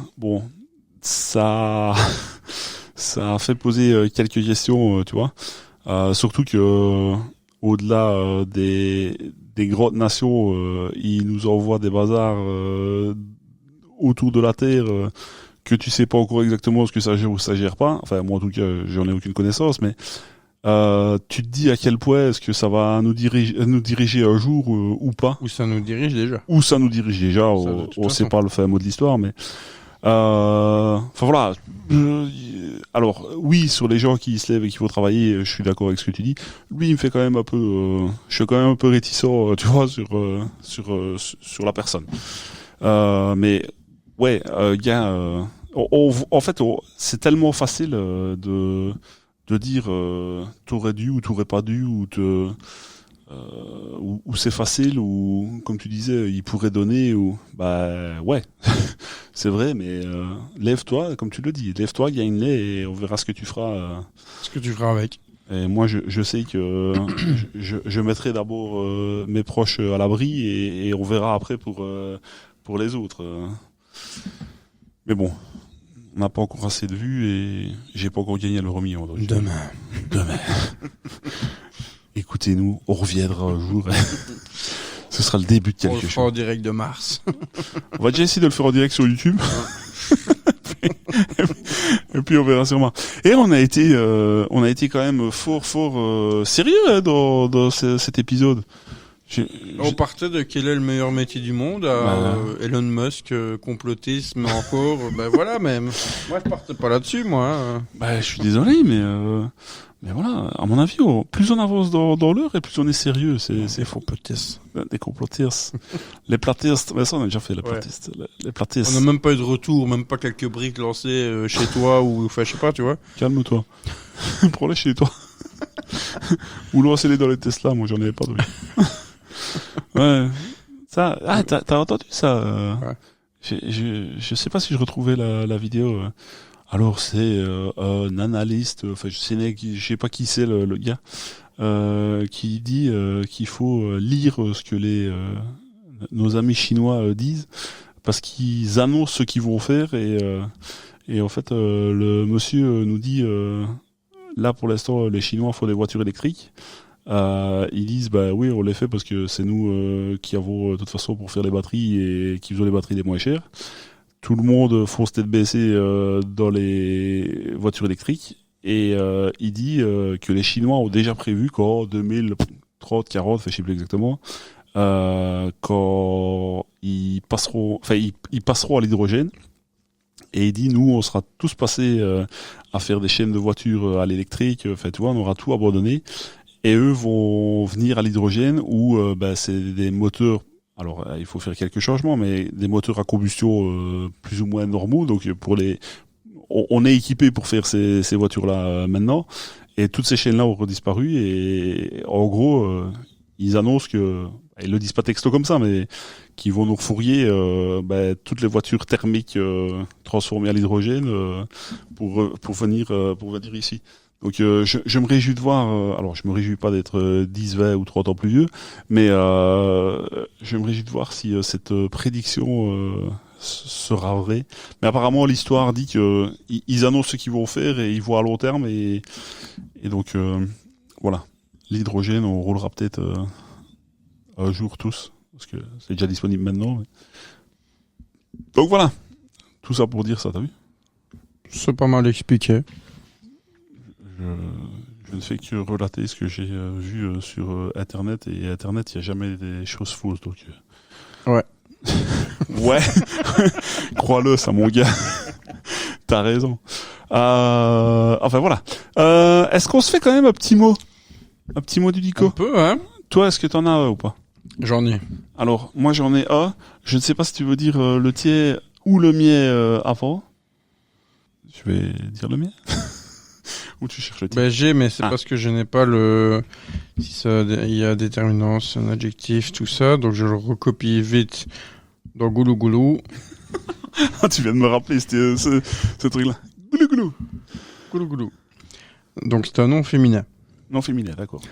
ça a fait poser quelques questions, tu vois. Surtout que au-delà des grandes nations, ils nous envoient des bazars autour de la Terre que tu sais pas encore exactement ce que ça gère ou ça gère pas. Enfin, moi en tout cas, j'en ai aucune connaissance, mais tu te dis à quel point est-ce que ça va nous diriger un jour ou pas. Ou ça nous dirige déjà. On sait pas le fin mot de l'histoire, mais voilà. Alors oui, sur les gens qui se lèvent et qui vont travailler, je suis d'accord avec ce que tu dis. Lui, il me fait quand même un peu, je suis quand même un peu réticent, tu vois, sur la personne. Mais ouais, gars, en fait, c'est tellement facile de dire t'aurais dû ou t'aurais pas dû ou c'est facile ou comme tu disais il pourrait donner ou ouais c'est vrai, mais lève-toi, comme tu le dis, lève-toi, gagne-les et on verra ce que tu feras avec. Et moi je sais que je mettrai d'abord mes proches à l'abri et on verra après pour les autres, mais bon, on n'a pas encore assez de vues et j'ai pas encore gagné l'euro million. Demain. Écoutez-nous, on reviendra un jour. Ce sera le début de quelque chose. On le fera en direct de Mars. On va déjà essayer de le faire en direct sur YouTube. Et puis on verra sûrement. Et on a été quand même fort sérieux dans cet épisode. On partait de quel est le meilleur métier du monde à Elon Musk, complotisme encore. Ben voilà, mais moi je partais pas là-dessus, moi. Je suis désolé, mais voilà, à mon avis, plus on avance dans l'heure et plus on est sérieux. C'est faux. Complotistes. Des complotistes. Les platistes. Mais ça, on a déjà fait, les platistes. Les platistes. On n'a même pas eu de retour, même pas quelques briques lancées chez toi ou, enfin, je sais pas, tu vois. Calme-toi. Prends-les chez toi. Ou lancez-les dans les Tesla, moi j'en avais pas de Ouais. Ça, t'as entendu ça? Ouais. Je sais pas si je retrouvais la vidéo. Alors c'est un analyste, enfin je sais pas qui c'est le gars, qui dit qu'il faut lire ce que nos amis chinois disent, parce qu'ils annoncent ce qu'ils vont faire et en fait le monsieur nous dit là pour l'instant les Chinois font des voitures électriques. Ils disent oui on les fait parce que c'est nous qui avons de toute façon pour faire les batteries et qui faisons les batteries les moins chères. Tout le monde fonce tête baissée dans les voitures électriques et il dit que les Chinois ont déjà prévu qu'en 2030, 40, je sais plus exactement, quand ils passeront à l'hydrogène. Et il dit nous on sera tous passés à faire des chaînes de voitures à l'électrique, tu vois, on aura tout abandonné et eux vont venir à l'hydrogène où c'est des moteurs. Alors, il faut faire quelques changements, mais des moteurs à combustion plus ou moins normaux. Donc, on est équipé pour faire ces voitures-là maintenant. Et toutes ces chaînes-là ont disparu. Et en gros, ils annoncent ils le disent pas texto comme ça, mais qu'ils vont nous refourguer toutes les voitures thermiques transformées à l'hydrogène pour venir ici. Donc je me réjouis de voir, alors je me réjouis pas d'être 10, 20 ou 30 ans plus vieux, mais je me réjouis de voir si cette prédiction sera vraie. Mais apparemment l'histoire dit que ils annoncent ce qu'ils vont faire et ils voient à long terme et donc voilà, l'hydrogène on roulera peut-être un jour tous, parce que c'est déjà disponible maintenant. Mais... Donc voilà, tout ça pour dire ça, t'as vu? C'est pas mal expliqué. Je ne fais que relater ce que j'ai vu sur Internet, et Internet, il n'y a jamais des choses fausses, donc... Ouais. Ouais. Crois-le, ça, mon gars. T'as raison. Enfin, voilà. Est-ce qu'on se fait quand même un petit mot du dico? Un peu, hein. Toi, est-ce que t'en as un ou pas? J'en ai. Alors, moi, j'en ai un. Je ne sais pas si tu veux dire le tien ou le mien avant. Je vais dire le mien. Ou tu cherches le tien? J'ai, mais c'est parce que je n'ai pas le... Si ça, il y a déterminance, un adjectif, tout ça, donc je le recopie vite dans Goulou Goulou. Tu viens de me rappeler, c'était ce truc-là. Goulou Goulou. Goulou Goulou. Donc c'est un nom féminin. Non féminin, d'accord.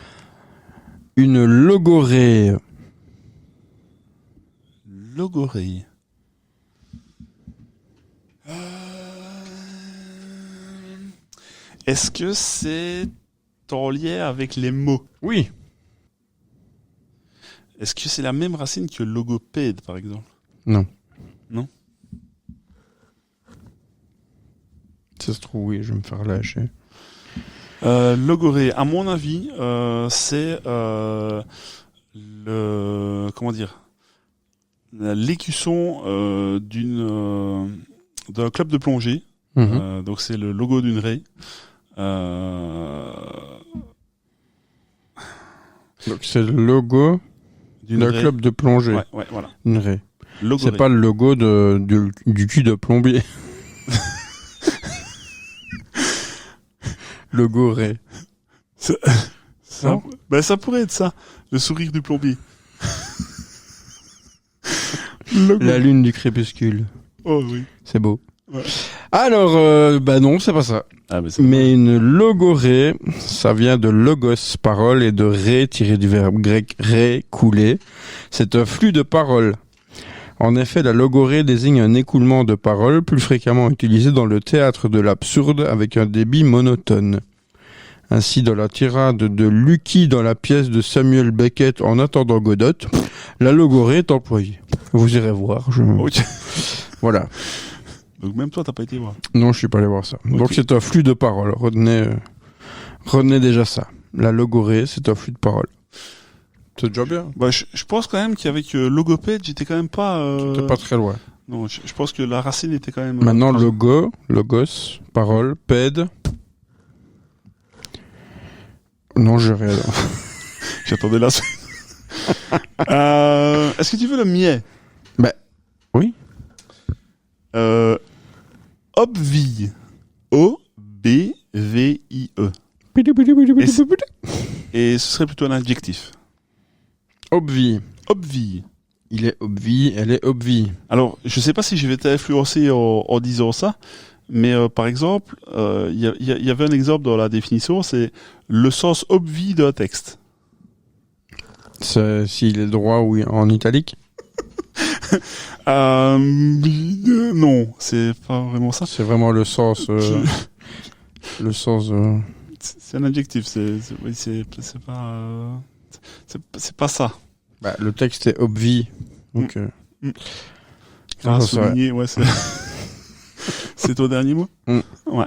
Une logorée. Logorée. Est-ce que c'est en lien avec les mots? Oui. Est-ce que c'est la même racine que logopède, par exemple? Non. Non? Ça se trouve, oui, je vais me faire lâcher. Logorée, à mon avis, c'est l'écusson d'un club de plongée. Mm-hmm. Donc c'est le logo d'une raie. Donc c'est le logo d'un club de plongée. Ouais, voilà. Une raie. Logorée. C'est pas le logo du cul de plombier. Logo raie. Ça pourrait être ça, le sourire du plombier. La lune du crépuscule. Oh oui. C'est beau. Ouais. Alors, non, c'est pas ça. Mais une logorée, ça vient de logos, parole, et de ré, tiré du verbe grec ré, couler. C'est un flux de paroles. En effet, la logorée désigne un écoulement de paroles, plus fréquemment utilisé dans le théâtre de l'absurde avec un débit monotone. Ainsi, dans la tirade de Lucky dans la pièce de Samuel Beckett En attendant Godot, la logorée est employée. Vous irez voir. Okay. Voilà. Donc même toi, t'as pas été voir? Non, je suis pas allé voir ça. Okay. Donc c'est un flux de paroles. Retenez déjà ça. La logorée, c'est un flux de paroles. C'est déjà bien. Bah, je pense quand même qu'avec logopède, j'étais quand même pas... T'es pas très loin. Non, je pense que la racine était quand même... Maintenant, logos, parole, pède. Non, j'ai rien. J'attendais la suite. Est-ce que tu veux le miais? Bah, oui. Obvie. O-B-V-I-E. Et ce serait plutôt un adjectif. Obvi. Obvie. Il est obvi, elle est obvi. Alors, je sais pas si je vais t'influencer en disant ça, mais par exemple, il y avait un exemple dans la définition, c'est le sens obvi d'un texte. S'il est droit ou en italique. Non, c'est pas vraiment ça. C'est vraiment le sens. Le sens. C'est un adjectif. Oui, c'est pas. C'est pas ça. Bah, le texte est obvi. Donc. Ah, ça serait- souligner, ouais, c'est. C'est ton dernier mot. Ouais.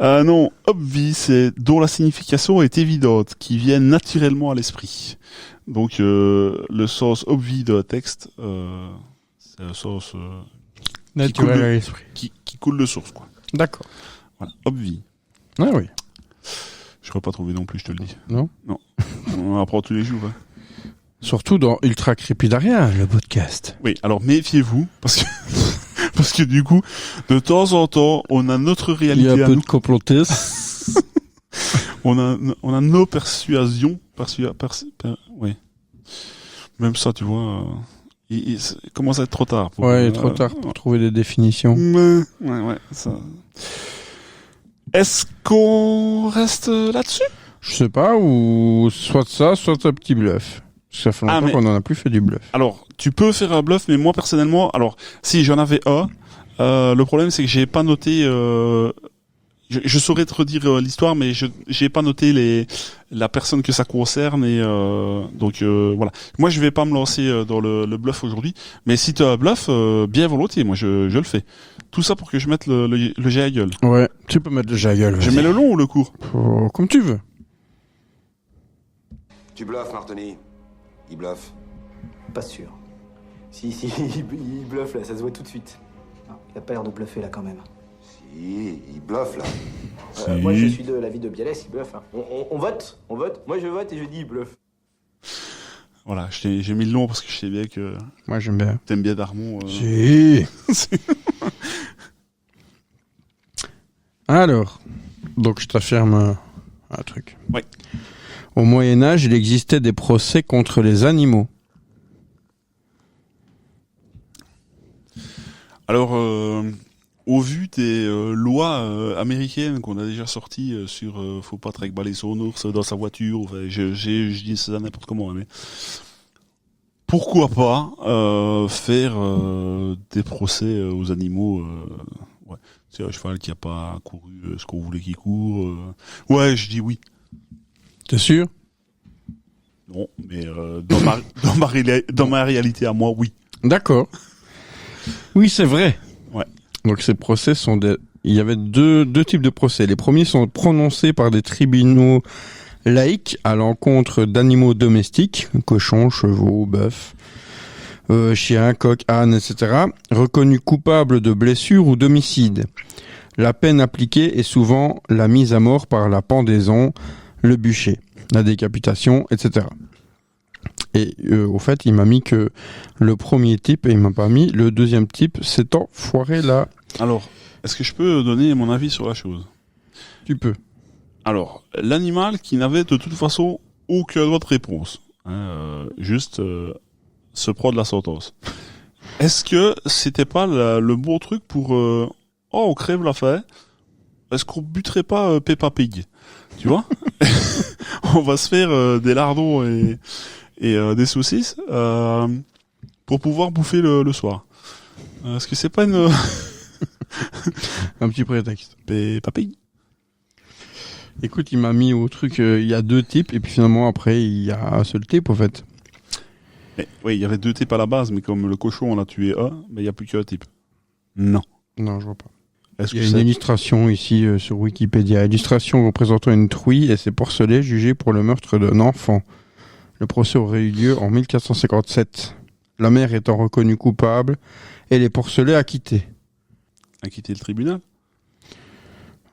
Non, obvi, c'est dont la signification est évidente, qui vient naturellement à l'esprit. Donc le sens obvi d'un texte, c'est un sens Naturel coule à l'esprit. qui coule de source, quoi. D'accord. Voilà, obvi. Ah oui. Je n'aurais pas trouvé non plus, je te le dis. Non. On apprend tous les jours. Hein. Surtout dans Ultra Crépidaria, le podcast. Oui, alors méfiez-vous, parce que parce que du coup, de temps en temps, on a notre Il réalité y a un à peu nous. de complotisme. On a nos persuasions, oui. Même ça, tu vois, il commence à être trop tard. Ouais, il est trop tard pour trouver des définitions. Ouais, ça. Est-ce qu'on reste là-dessus? Je sais pas, ou soit ça, soit un petit bluff. Parce que ça fait longtemps qu'on en a plus fait du bluff. Alors, tu peux faire un bluff, mais moi personnellement, alors si j'en avais un, le problème c'est que j'ai pas noté. Je saurais te redire l'histoire, mais j'ai pas noté la personne que ça concerne et donc voilà. Moi, je vais pas me lancer dans le bluff aujourd'hui, mais si tu as un bluff, bien volontiers, moi je le fais. Tout ça pour que je mette le jet à gueule. Ouais, tu peux mettre le jet à gueule. Je vas-y. mets le long ou le court? Oh, comme tu veux. Tu bluffes, Martoni. Il bluffe. Pas sûr. Si, il bluffe là, ça se voit tout de suite. Non, il a pas l'air de bluffer là quand même. Si, il bluffe là. Si. Moi je suis de l'avis de Bialès, il bluffe. Hein. On vote. Moi je vote et je dis il bluffe. Voilà, j'ai mis le long parce que je sais bien que Moi, j'aime bien. t'aimes bien Darmon. Si. Alors, donc je t'affirme un truc. Oui. Au Moyen-Âge, il existait des procès contre les animaux. Alors, au vu des lois américaines qu'on a déjà sorties sur faut pas tréballer son ours dans sa voiture, enfin, je dis ça n'importe comment, hein, mais pourquoi pas faire des procès aux animaux ouais. C'est un cheval qui a pas couru ce qu'on voulait qu'il court. Ouais, je dis oui. T'es sûr? Non, mais dans ma réalité à moi, oui. D'accord. Oui, c'est vrai. Ouais. Donc ces procès sont il y avait deux types de procès. Les premiers sont prononcés par des tribunaux laïcs à l'encontre d'animaux domestiques, cochons, chevaux, bœufs, chiens, coqs, ânes, etc., reconnus coupables de blessures ou d'homicide. La peine appliquée est souvent la mise à mort par la pendaison, le bûcher, la décapitation, etc. Et au fait, il m'a mis que le premier type et il m'a pas mis le deuxième type, c'est enfoiré là. Alors, est-ce que je peux donner mon avis sur la chose? Tu peux. Alors, l'animal qui n'avait de toute façon aucun droit de réponse, hein, juste se prendre la sentence. Est-ce que c'était pas le bon truc pour on crève l'affaire? Est-ce qu'on buterait pas Peppa Pig? Tu vois? On va se faire des lardons et des saucisses pour pouvoir bouffer le soir. Est-ce que c'est pas une Un petit prétexte. Peppa Pig? Écoute, il m'a mis au truc, il y a deux types et puis finalement après il y a un seul type au fait. Oui, il y avait deux types à la base, mais comme le cochon on a tué un, mais il n'y a plus qu'un type. Non. Non, je vois pas. Est-ce Il que y a une illustration ici sur Wikipédia. Illustration représentant une truie et ses porcelets jugés pour le meurtre d'un enfant. Le procès aurait eu lieu en 1457. La mère étant reconnue coupable et les porcelets acquittés. À quitter le tribunal.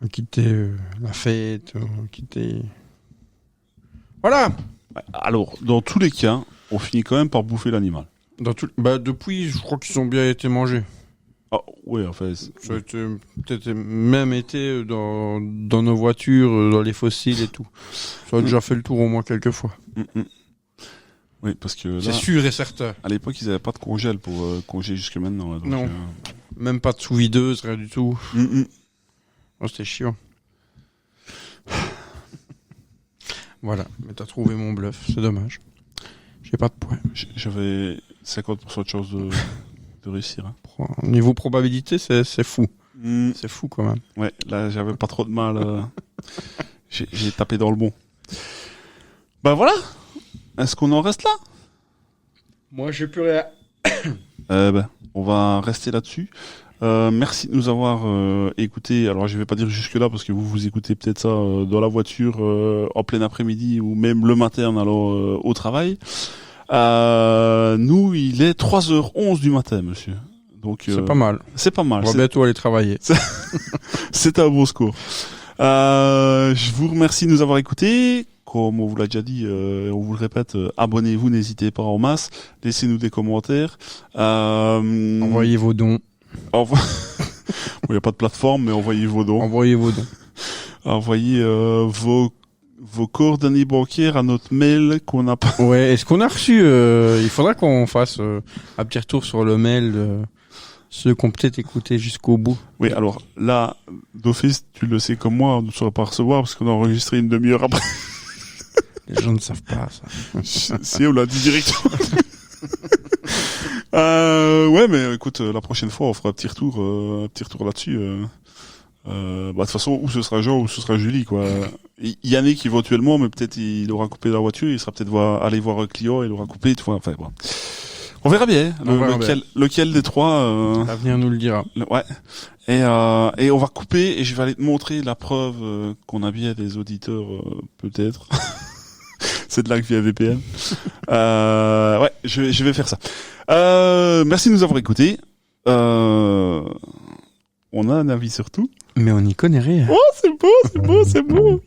Acquittés la fête, acquittés... Voilà. Alors, dans tous les cas, on finit quand même par bouffer l'animal. Depuis, je crois qu'ils ont bien été mangés. Ah, oui, enfin... Ça a été, peut-être même été dans nos voitures, dans les fossiles et tout. Ça a déjà fait le tour au moins quelques fois. Oui, parce que là, C'est sûr et certain. à l'époque, ils n'avaient pas de congèle pour congeler jusque maintenant. Là, donc, Non. Même pas de sous-videuse, rien du tout. Oh, c'était chiant. Voilà, mais t'as trouvé mon bluff, c'est dommage. J'ai pas de points. J'avais 50% de chance de réussir. Hein. Niveau probabilité, c'est fou. C'est fou quand même. Ouais, là, j'avais pas trop de mal. J'ai tapé dans le bon. Bah voilà. Est-ce qu'on en reste là? Moi, j'ai plus rien. On va rester là-dessus. Merci de nous avoir écoutés. Alors, je vais pas dire jusque-là parce que vous écoutez peut-être ça dans la voiture en plein après-midi ou même le matin en allant au travail. Nous, il est 3h11 du matin, monsieur. Donc, c'est pas mal. C'est pas mal. On va bientôt aller travailler. C'est un beau score. Je vous remercie de nous avoir écoutés. Comme on vous l'a déjà dit, on vous le répète, abonnez-vous, n'hésitez pas en masse. Laissez-nous des commentaires. Envoyez vos dons. Il n'y a pas de plateforme, mais envoyez vos dons. Envoyez vos dons. Envoyez vos coordonnées bancaires à notre mail qu'on n'a pas. Ouais, est-ce qu'on a reçu il faudra qu'on fasse un petit retour sur le mail de ceux qui ont peut-être écouté jusqu'au bout. Oui, alors là, d'office, tu le sais comme moi, on ne saura pas recevoir parce qu'on a enregistré une demi-heure après. Les gens ne savent pas ça. Si, on l'a dit directement. Ouais, mais écoute, la prochaine fois, on fera un petit retour là-dessus. De toute façon, ou ce sera Jean ou ce sera Julie, quoi. Yannick éventuellement, mais peut-être il aura coupé la voiture, il sera peut-être aller voir un client, il aura coupé, tu vois. Enfin, bon. On verra bien. Lequel des trois. L'avenir nous le dira. Ouais. Et on va couper et je vais aller te montrer la preuve qu'on a bien des auditeurs, peut-être. C'est de là que vient VPN. Ouais, je vais faire ça. Merci de nous avoir écoutés. On a un avis sur tout. Mais on n'y connaît rien. Oh, c'est beau.